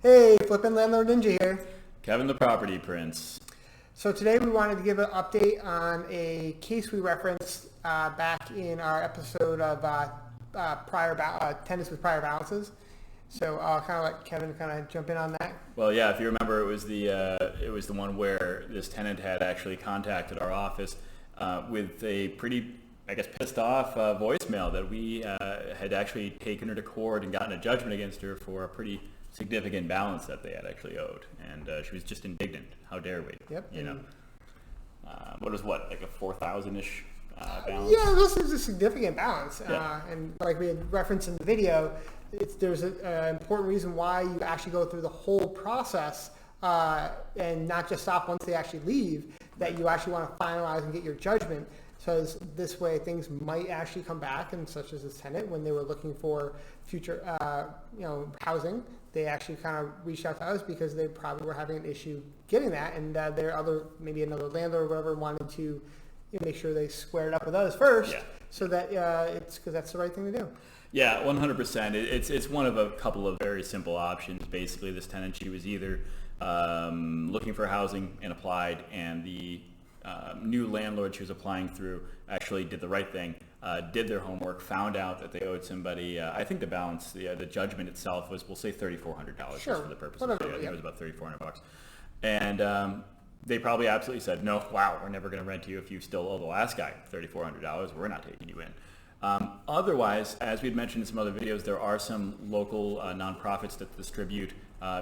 Hey, Flippin' Landlord Ninja here. Kevin the Property Prince. So today we wanted to give an update on a case we referenced back in our episode of tenants with prior balances. So I'll kind of let Kevin kind of jump in on that. Well, yeah, if you remember, it was the one where this tenant had actually contacted our office with a pretty, I guess, pissed off voicemail that we had actually taken her to court and gotten a judgment against her for a pretty significant balance that they had actually owed, and she was just indignant. How dare we? Yep. You know, like a 4,000-ish balance? Yeah, this is a significant balance, Yeah. and like we had referenced in the video, there's an important reason why you actually go through the whole process and not just stop once they actually leave. That you actually want to finalize and get your judgment. So this way things might actually come back, and such as this tenant, when they were looking for future housing, they actually kind of reached out to us because they probably were having an issue getting that, and maybe another landlord or whatever wanted to make sure they squared up with us first. Yeah. So that it's because that's the right thing to do. Yeah, 100%. It's one of a couple of very simple options. Basically, this tenant, she was either looking for housing and applied, and the new landlord she was applying through actually did the right thing, did their homework, found out that they owed somebody. I think the balance, the judgment itself was, we'll say $3,400 Sure. just for the purpose Whatever, of the video. I think yeah. it was about $3,400. And they probably absolutely said, no, wow, we're never going to rent to you if you still owe the last guy $3,400. We're not taking you in. Otherwise, as we'd mentioned in some other videos, there are some local nonprofits that distribute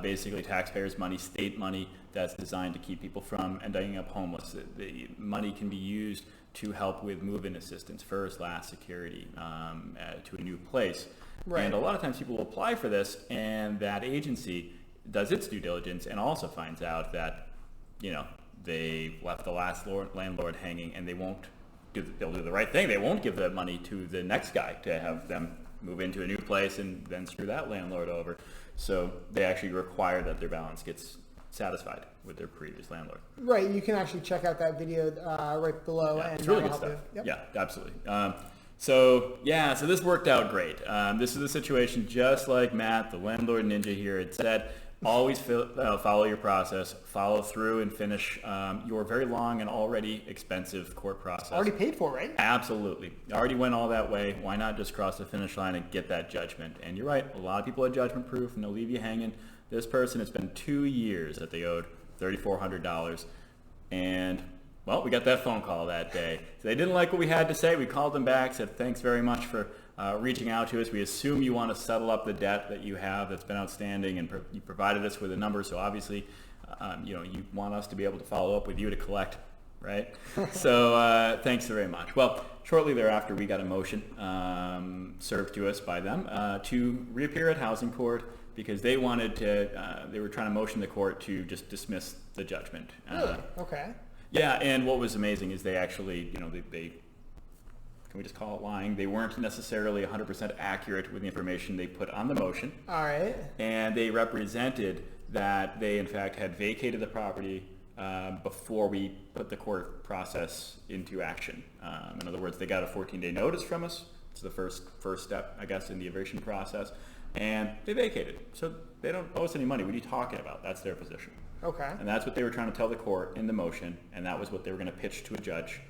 basically taxpayers' money, state money, that's designed to keep people from ending up homeless. The money can be used to help with move-in assistance, first, last, security, to a new place. Right. And a lot of times people apply for this, and that agency does its due diligence and also finds out that, they left the last landlord hanging, and they'll do the right thing. They won't give the money to the next guy to have them move into a new place and then screw that landlord over. So they actually require that their balance gets satisfied with their previous landlord. Right. You can actually check out that video right below. Yeah, and it's really good that'll stuff. help you. Yep. Yeah, absolutely. So this worked out great. This is a situation just like Matt, the landlord ninja here, had said. Always follow your process, follow through and finish your very long and already expensive court process. Already paid for, right? Absolutely. Already went all that way. Why not just cross the finish line and get that judgment? And you're right, a lot of people are judgment proof and they'll leave you hanging. This person, it's been 2 years that they owed $3,400. And, well, we got that phone call that day. So they didn't like what we had to say. We called them back, said thanks very much for reaching out to us. We assume you want to settle up the debt that you have that's been outstanding, and you provided us with a number, so obviously you want us to be able to follow up with you to collect, right? So thanks very much. Well, shortly thereafter we got a motion served to us by them to reappear at housing court because they wanted to, they were trying to motion the court to just dismiss the judgment. Really? Okay. Yeah, and what was amazing is they actually, they can we just call it lying? They weren't necessarily 100% accurate with the information they put on the motion. All right. And they represented that they, in fact, had vacated the property before we put the court process into action. In other words, they got a 14-day notice from us. It's the first step, I guess, in the eviction process. And they vacated. So they don't owe us any money. What are you talking about? That's their position. Okay. And that's what they were trying to tell the court in the motion, and that was what they were going to pitch to a judge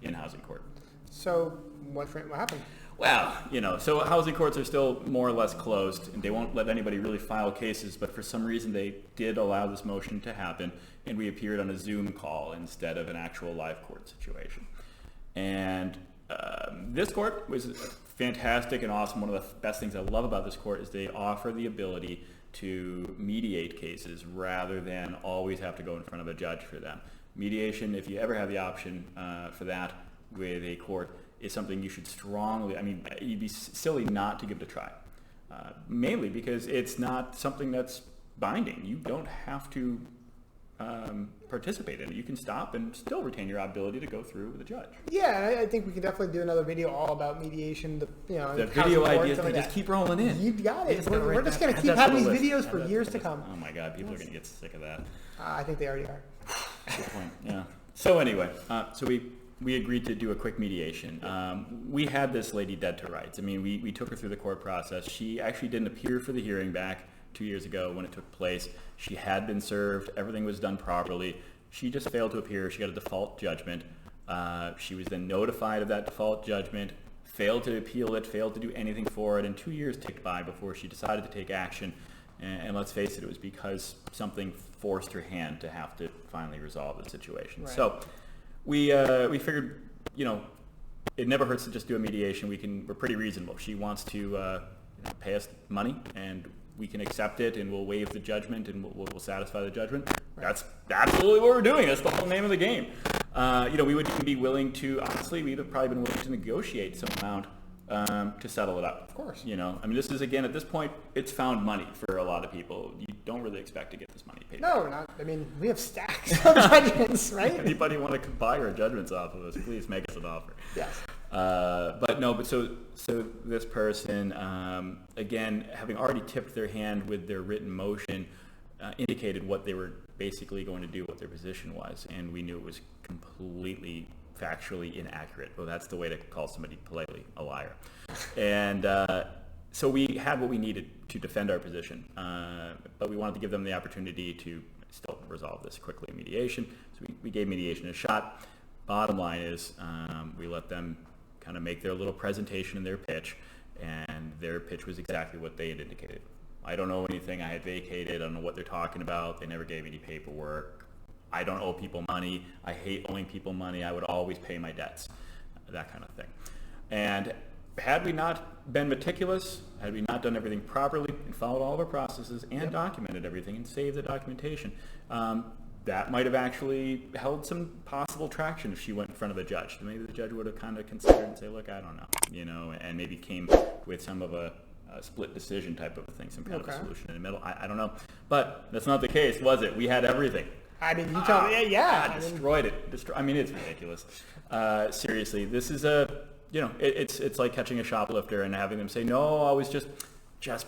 in housing court. So what happened? Well, so housing courts are still more or less closed, and they won't let anybody really file cases, but for some reason they did allow this motion to happen, and we appeared on a Zoom call instead of an actual live court situation. And this court was fantastic and awesome. One of the best things I love about this court is they offer the ability to mediate cases rather than always have to go in front of a judge for them. Mediation, if you ever have the option for that with a court, is something you should you'd be silly not to give it a try. Mainly because it's not something that's binding. You don't have to participate in it. You can stop and still retain your ability to go through with a judge. Yeah, I think we can definitely do another video all about mediation. The video ideas, they just keep rolling in. You got it. We're just going to keep having these videos for years to come. Oh my God, people are going to get sick of that. I think they already are. Good point. Yeah. So anyway, so we we agreed to do a quick mediation. We had this lady dead to rights. I mean, we took her through the court process. She actually didn't appear for the hearing back 2 years ago when it took place. She had been served. Everything was done properly. She just failed to appear. She got a default judgment. She was then notified of that default judgment, failed to appeal it, failed to do anything for it, and 2 years ticked by before she decided to take action. And let's face it, it was because something forced her hand to have to finally resolve the situation. Right. So we figured, it never hurts to just do a mediation. We're pretty reasonable. She wants to pay us money, and we can accept it, and we'll waive the judgment, and we'll satisfy the judgment. Right. That's absolutely what we're doing. That's the whole name of the game. We would even be willing to, honestly, we'd have probably been willing to negotiate some amount to settle it up. Of course. This is, again, at this point, it's found money for a lot of people. You don't really expect to get this money paid. No, not. I mean, we have stacks of judgments, right? Anybody want to buy our judgments off of us, please make us an offer. Yes. So this person, again, having already tipped their hand with their written motion, indicated what they were basically going to do, what their position was, and we knew it was completely factually inaccurate. Well, that's the way to call somebody politely a liar. And so we had what we needed to defend our position, but we wanted to give them the opportunity to still resolve this quickly in mediation. So we gave mediation a shot. Bottom line is we let them kind of make their little presentation and their pitch, and their pitch was exactly what they had indicated. I don't know anything. I had vacated. I don't know what they're talking about. They never gave me any paperwork. I don't owe people money. I hate owing people money. I would always pay my debts, that kind of thing. And had we not been meticulous, had we not done everything properly and followed all of our processes and documented everything and saved the documentation, that might have actually held some possible traction if she went in front of a judge. Maybe the judge would have kind of considered and say, look, I don't know, and maybe came with some of a split decision type of a thing, some kind of a solution in the middle. I don't know. But that's not the case, was it? We had everything. I mean, you tell me, yeah. Destroyed it. It's ridiculous. Seriously, this is it's like catching a shoplifter and having them say, no, I was just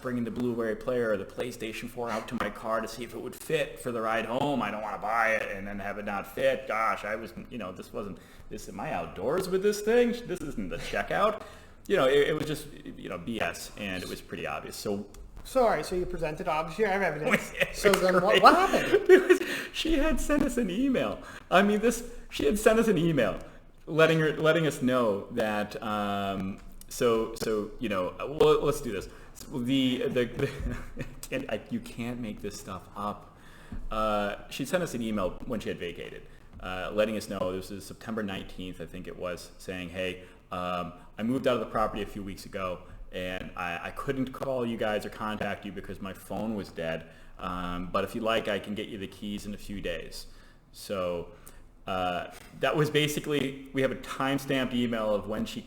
bringing the Blu-ray player or the PlayStation 4 out to my car to see if it would fit for the ride home. I don't want to buy it and then have it not fit. Gosh, am I outdoors with this thing? This isn't the checkout. It was just, BS, and it was pretty obvious. So all right, so you presented, obviously, you have evidence. So then what happened? She had sent us an email. She had sent us an email letting us know that, let's do this. You can't make this stuff up. She sent us an email when she had vacated, letting us know, this is September 19th, I think it was, saying, hey, I moved out of the property a few weeks ago, and I couldn't call you guys or contact you because my phone was dead. But if you'd like, I can get you the keys in a few days. So that was basically, we have a time-stamped email of when she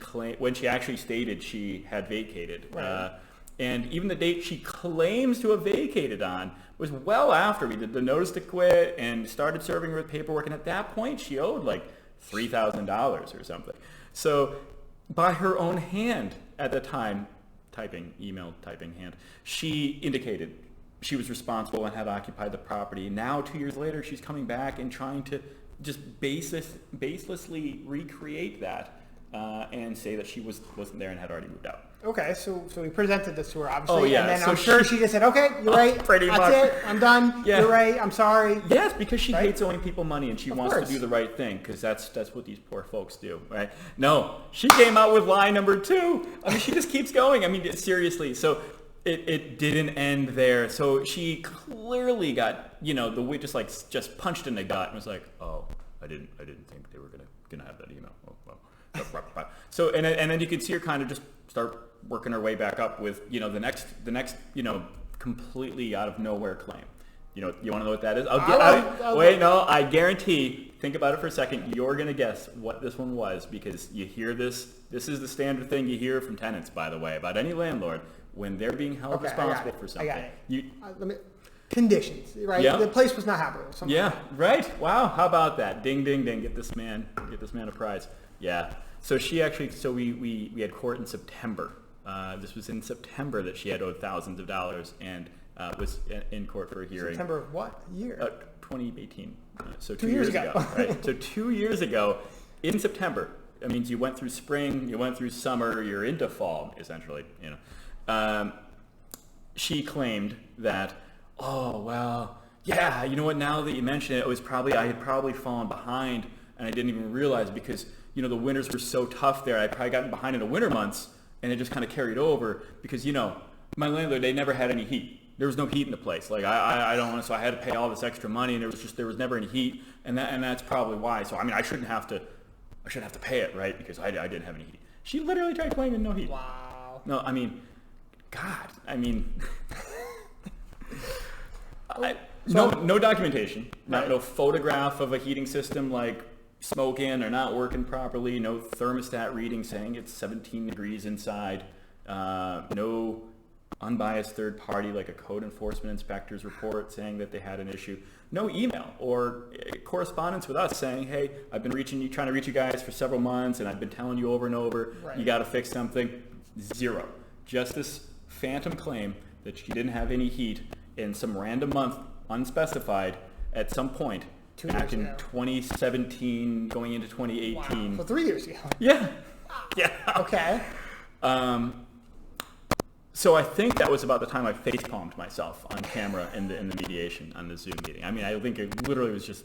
actually stated she had vacated. Right. And even the date she claims to have vacated on was well after we did the notice to quit and started serving her with paperwork. And at that point, she owed like $3,000 or something. So by her own hand at the time, email typing hand, she indicated she was responsible and had occupied the property. Now, 2 years later, she's coming back and trying to just baselessly recreate that and say that she wasn't there and had already moved out. Okay, so we presented this to her, obviously, oh, yeah. And then so I'm sure she just said, okay, you're right, pretty that's much. it, I'm done, Yeah. You're right, I'm sorry. Yes, because she hates owing people money and she wants course. to do the right thing, because that's what these poor folks do, right? No, she came out with lie number 2. I mean, she just keeps going. I mean, seriously. So it didn't end there. So she clearly got, the way just punched in the gut and was like, oh, I didn't think they were gonna have that email. Oh, well. So and then you could see her kind of just start working her way back up with the next completely out of nowhere claim. You want to know what that is? I guarantee. Think about it for a second. You're gonna guess what this one was, because you hear this. This is the standard thing you hear from tenants, by the way, about any landlord when they're being held responsible for something. I got it. Conditions, right? Yeah. The place was not habitable. Yeah, right. Wow, how about that? Ding, ding, ding. Get this man a prize. Yeah. So we had court in September. This was in September that she had owed thousands of dollars and was in court for a hearing. September of what year? 2018. So 2 years ago. Right. So 2 years ago, in September. That means you went through spring, you went through summer, you're into fall, essentially. She claimed that, oh, well, yeah, you know what, now that you mention it, I had probably fallen behind and I didn't even realize because, the winters were so tough there. I probably gotten behind in the winter months and it just kind of carried over because, my landlord, they never had any heat. There was no heat in the place. Like I don't want to, so I had to pay all this extra money and there was never any heat. And that's probably why. So, I shouldn't have to pay it, right? Because I didn't have any heat. She literally tried claiming no heat. Wow. No, God, no documentation, Right. no photograph of a heating system like smoking or not working properly, no thermostat reading saying it's 17 degrees inside, no unbiased third party like a code enforcement inspector's report saying that they had an issue, no email or correspondence with us saying, hey, I've been trying to reach you guys for several months and I've been telling you over and over, right. You got to fix something. Zero. Just this phantom claim that she didn't have any heat in some random month, unspecified, at some point back in 2017, going into 2018. Wow. So 3 years ago. Yeah. Yeah. Okay. So I think that was about the time I face palmed myself on camera in the mediation on the Zoom meeting. I think it literally was just,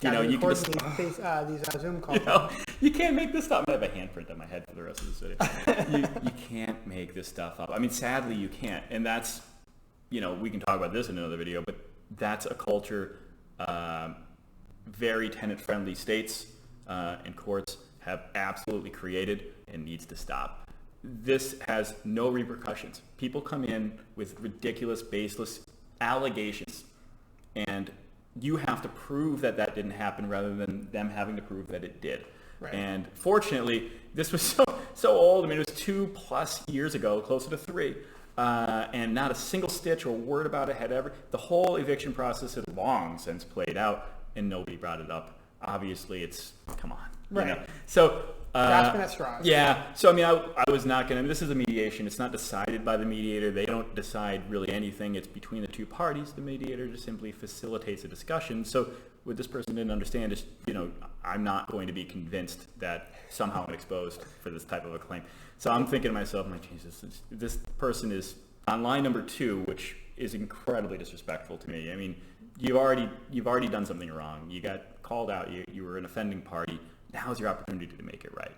you can just, these Zoom calls. You can't make this stuff. I have a handprint on my head for the rest of this video. you can't make this stuff up. Sadly, you can't. And that's, we can talk about this in another video, but that's a culture very tenant-friendly states and courts have absolutely created and needs to stop. This has no repercussions. People come in with ridiculous, baseless allegations, and you have to prove that didn't happen rather than them having to prove that it did. Right. And fortunately, this was so old. It was 2+ years ago, closer to 3. And not a single stitch or word about it had ever. The whole eviction process had long since played out, and nobody brought it up. Obviously, come on. Right. So. Grasping at straws. Yeah. So, I was not going to. This is a mediation. It's not decided by the mediator. They don't decide really anything. It's between the two parties. The mediator just simply facilitates a discussion. So, what this person didn't understand is, I'm not going to be convinced that somehow I'm exposed for this type of a claim. So I'm thinking to myself, Jesus, this person is on line number 2, which is incredibly disrespectful to me. You've already done something wrong. You got called out. You were an offending party. Now's your opportunity to make it right.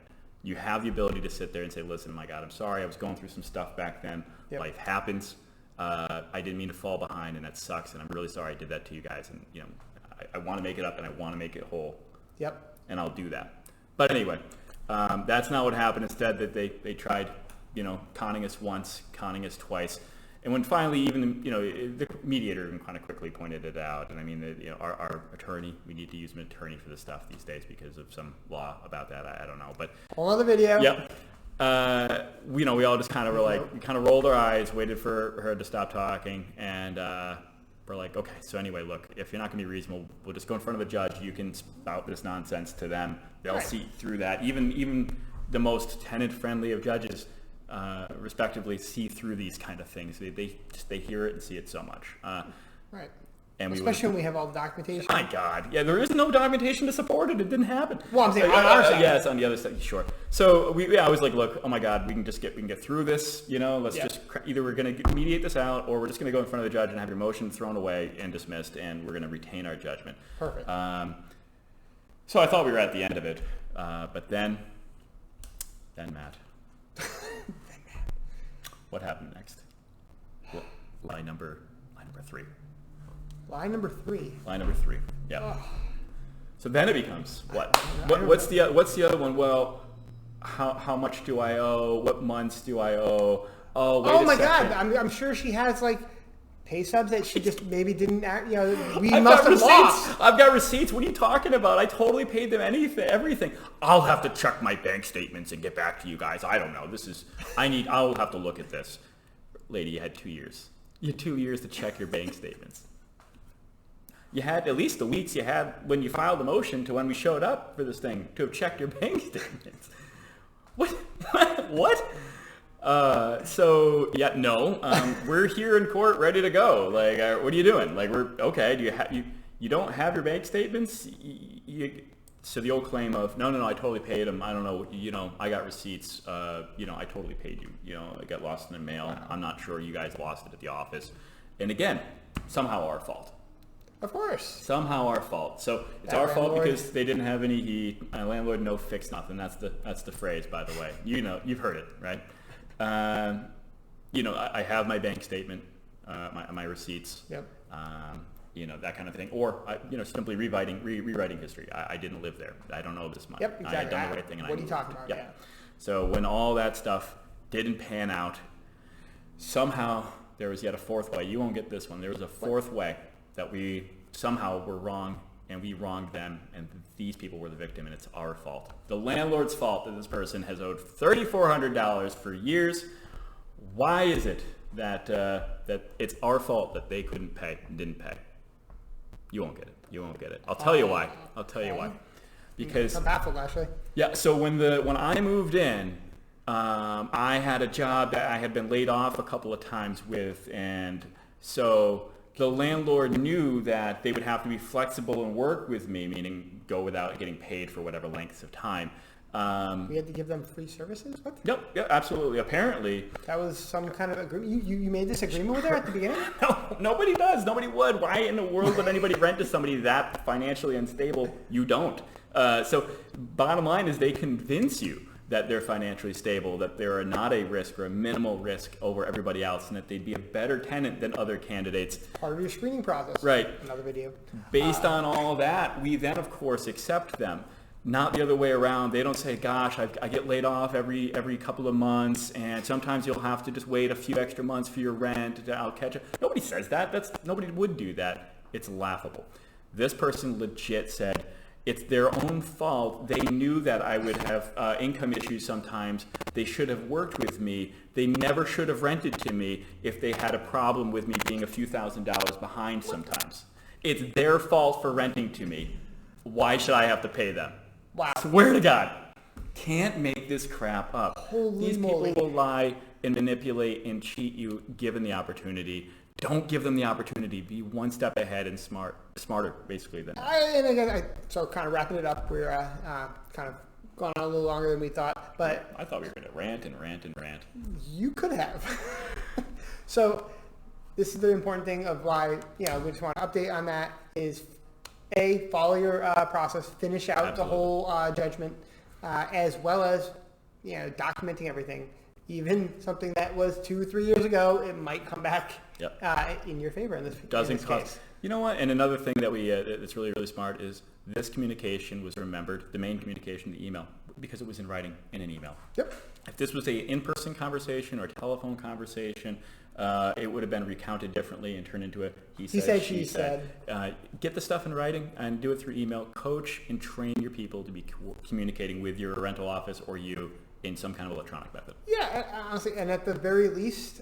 You have the ability to sit there and say, listen, my God, I'm sorry. I was going through some stuff back then. Yep. Life happens. I didn't mean to fall behind, and that sucks. And I'm really sorry I did that to you guys. And, I want to make it up, and I want to make it whole. Yep. And I'll do that. But anyway, that's not what happened. Instead, that they tried, conning us once, conning us twice. And when finally, even the mediator kind of quickly pointed it out. And our attorney, we need to use an attorney for this stuff these days because of some law about that. I don't know, but whole other video. Yep. We all just kind of were like, we kind of rolled our eyes, waited for her to stop talking, and we're like, okay. So anyway, look, if you're not going to be reasonable, we'll just go in front of a judge. You can spout this nonsense to them. They'll see through that. Even the most tenant-friendly of judges. Respectively, see through these kind of things. They hear it and see it so much. Right. And especially when we have all the documentation. My God, yeah, there is no documentation to support it. It didn't happen. Well, I'm saying on our side. Yeah, it's on the other side. Sure. So I was like, look, oh my God, we can get through this. Let's just either we're going to mediate this out, or we're just going to go in front of the judge and have your motion thrown away and dismissed, and we're going to retain our judgment. Perfect. So I thought we were at the end of it, but then Matt. What happened next? Line number 3. Line number 3. Line number 3. Yeah. Oh. So then it becomes what? What's the other one? Well, how much do I owe? What months do I owe? Oh, wait a my second. God! I'm sure she has pay stubs that she just maybe didn't act. We I've must got have receipts. lost. I've got receipts. What are you talking about? I totally paid them everything. I'll have to check my bank statements and get back to you guys. I don't know. I'll have to look at this. Lady, you had 2 years. You had 2 years to check your bank statements. You had at least the weeks you had when you filed the motion to when we showed up for this thing to have checked your bank statements. What? We're here in court ready to go. What are you doing? We're okay. Do you don't have your bank statements? So the old claim of, no, I totally paid him. I don't know, I got receipts. I totally paid you. It got lost in the mail. Wow. I'm not sure you guys lost it at the office. And again, somehow our fault. Of course. Somehow our fault. So it's That our fault landlord. because they didn't have any heat. My landlord no fix nothing. That's the phrase, by the way. You've heard it, right? I have my bank statement, my receipts. Yep. That kind of thing. Or simply rewriting history. I didn't live there. I don't know this much. Yep, exactly. I had done the right thing. And What I are you moved. talking about? Yeah. So when all that stuff didn't pan out, somehow there was yet a fourth way. You won't get this one. There was a fourth way that we somehow were wrong, and we wronged them, and these people were the victim, and it's our fault. The landlord's fault that this person has owed $3,400 for years. Why is it that it's our fault that they couldn't pay and didn't pay? You won't get it. I'll tell you why. Because I'm baffled, actually. yeah, so when I moved in, I had a job that I had been laid off a couple of times with, and so the landlord knew that they would have to be flexible and work with me, meaning go without getting paid for whatever lengths of time. We had to give them free services? What? Yep, absolutely. Apparently, That was some kind of agreement. You made this agreement with her at the beginning? no, nobody does. Nobody would. Why in the world would anybody rent to somebody that financially unstable? You don't. So bottom line is they convince you that they're financially stable, that they're not a risk or a minimal risk over everybody else, and that they'd be a better tenant than other candidates. Part of your screening process. Right. Another video. Based on all that, we then, of course, accept them. Not the other way around. They don't say, gosh, I get laid off every couple of months, and sometimes you'll have to just wait a few extra months for your rent. I'll catch it. Nobody says that. Nobody would do that. It's laughable. This person legit said, it's their own fault. They knew that I would have income issues sometimes. They should have worked with me. They never should have rented to me if they had a problem with me being a few $1,000s behind sometimes. It's their fault for renting to me. Why should I have to pay them? Wow. Swear to God. Can't make this crap up. Holy These moly. people will lie and manipulate and cheat you given the opportunity. Don't give them the opportunity. Be one step ahead and smarter, basically, than So kind of wrapping it up, we're kind of gone on a little longer than we thought, but I thought we were going to rant and rant and rant. you could have. So this is the important thing of why, we just want to update on that is, A, follow your process, finish out Absolutely. the whole judgment, as well as, documenting everything. Even something that was 2-3 years ago, it might come back in your favor in this Cost. You know what? And another thing that that's really, really smart is this communication was remembered, the main communication, the email, because it was in writing in an email. Yep. If this was a in-person conversation or telephone conversation, it would have been recounted differently and turned into a he said, she said. Get the stuff in writing and do it through email. Coach and train your people to be communicating with your rental office or you in some kind of electronic method. Yeah, honestly, and at the very least,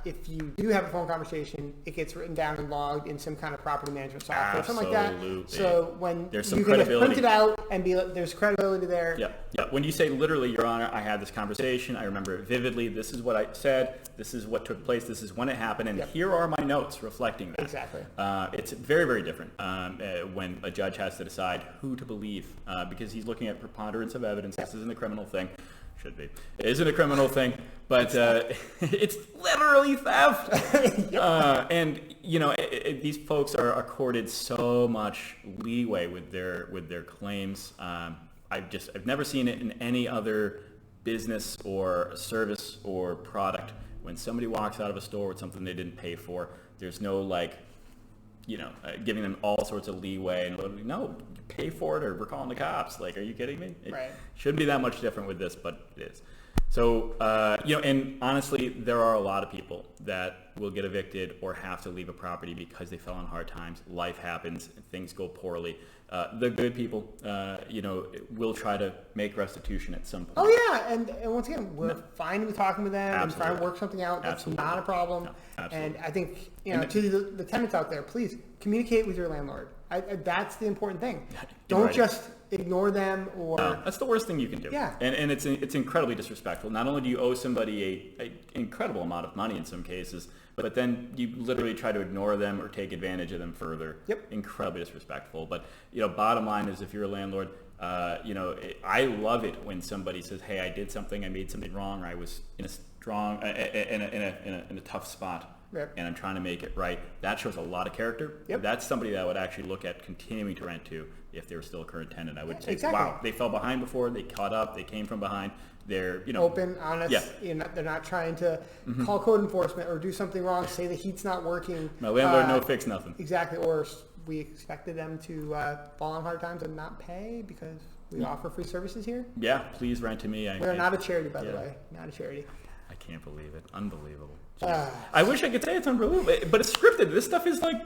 if you do have a phone conversation, it gets written down and logged in some kind of property management software, something like that. Absolutely. So when There's some you can just print credibility. it out and be like, there's credibility there. Yep. When you say literally, Your Honor, I had this conversation, I remember it vividly, this is what I said, this is what took place, this is when it happened, and here are my notes reflecting that. Exactly. It's very, very different when a judge has to decide who to believe because he's looking at preponderance of evidence. This isn't a criminal thing. Should be. It isn't a criminal thing, but it's literally theft. And these folks are accorded so much leeway with their claims. I've never seen it in any other business or service or product. When somebody walks out of a store with something they didn't pay for, there's no giving them all sorts of leeway and no, pay for it or we're calling the cops. Like, are you kidding me? It Right. shouldn't be that much different with this, but it is. So, and honestly, there are a lot of people that will get evicted or have to leave a property because they fell on hard times. Life happens, things go poorly. The good people, will try to make restitution at some point. Oh yeah, and once again, we're fine with talking with them and trying to Absolutely. work something out. That's Absolutely. not a problem. No, absolutely. And I think to the tenants out there, please communicate with your landlord. That's the important thing. Don't right. just ignore them or. That's the worst thing you can do. Yeah. And it's incredibly disrespectful. Not only do you owe somebody a incredible amount of money in some cases, but then you literally try to ignore them or take advantage of them further. Yep. Incredibly disrespectful. But bottom line is, if you're a landlord, I love it when somebody says, "Hey, I did something, I made something wrong, or I was in a strong, in a tough spot." Yep. And I'm trying to make it right. That shows a lot of character. Yep. That's somebody that I would actually look at continuing to rent to if they were still a current tenant. I would say, exactly. wow, they fell behind before, they caught up, they came from behind. They're, open, honest. Yeah. They're not trying to call code enforcement or do something wrong, say the heat's not working. My landlord no fix nothing. Exactly. Or we expected them to fall on hard times and not pay because we offer free services here. Yeah, please rent to me. We're not a charity, by the way. Not a charity. I can't believe it. Unbelievable. I wish I could say it's unbelievable, but it's scripted. This stuff is like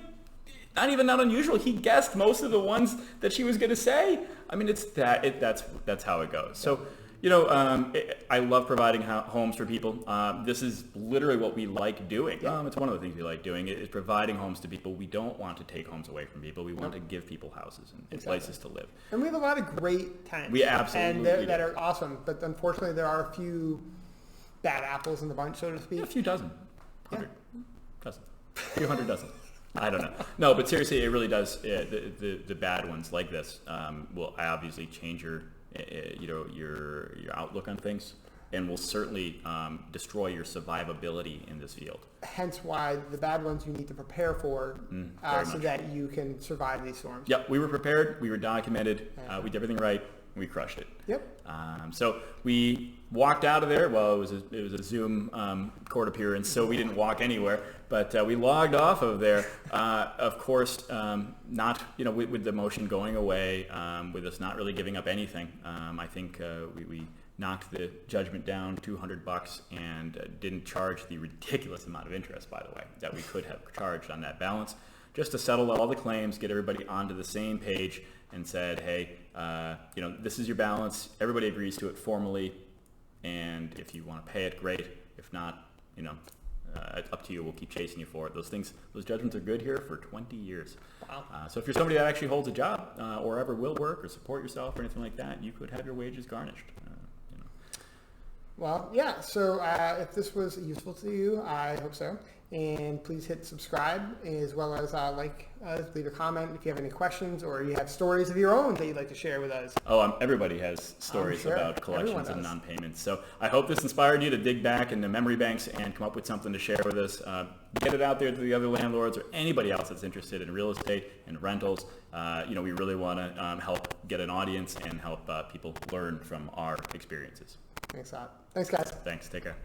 not unusual. He guessed most of the ones that she was going to say. I mean, that's how it goes. So, I love providing homes for people. This is literally what we like doing. It's one of the things we like doing is providing homes to people. We don't want to take homes away from people. We want to give people houses and places to live. And we have a lot of great tenants. We absolutely and that are awesome. But unfortunately, there are a few bad apples in the bunch, so to speak. A few dozen. 100 dozen. A few hundred dozen. I don't know. No, but seriously, it really does. The bad ones like this will obviously change your outlook on things, and will certainly destroy your survivability in this field. Hence why the bad ones you need to prepare for so that you can survive these storms. Yep, we were prepared. We were documented. We did everything right. We crushed it. Yep. So we walked out of there. Well, it was a Zoom court appearance, so we didn't walk anywhere. But we logged off of there. Of course, not with the motion going away, with us not really giving up anything. I think we knocked the judgment down $200 and didn't charge the ridiculous amount of interest, by the way, that we could have charged on that balance, just to settle all the claims, get everybody onto the same page, and said, hey, this is your balance. Everybody agrees to it formally, and if you want to pay it, great. If not, up to you. We'll keep chasing you for it. Those judgments are good here for 20 years. Wow. So if you're somebody that actually holds a job or ever will work or support yourself or anything like that, you could have your wages garnished. Well, yeah. So if this was useful to you, I hope so. And please hit subscribe, as well as leave a comment if you have any questions or you have stories of your own that you'd like to share with us. Oh, everybody has stories about collections and non-payments. So I hope this inspired you to dig back into memory banks and come up with something to share with us. Get it out there to the other landlords or anybody else that's interested in real estate and rentals. We really want to help get an audience and help people learn from our experiences. Thanks, Scott. Thanks, guys. Thanks. Take care.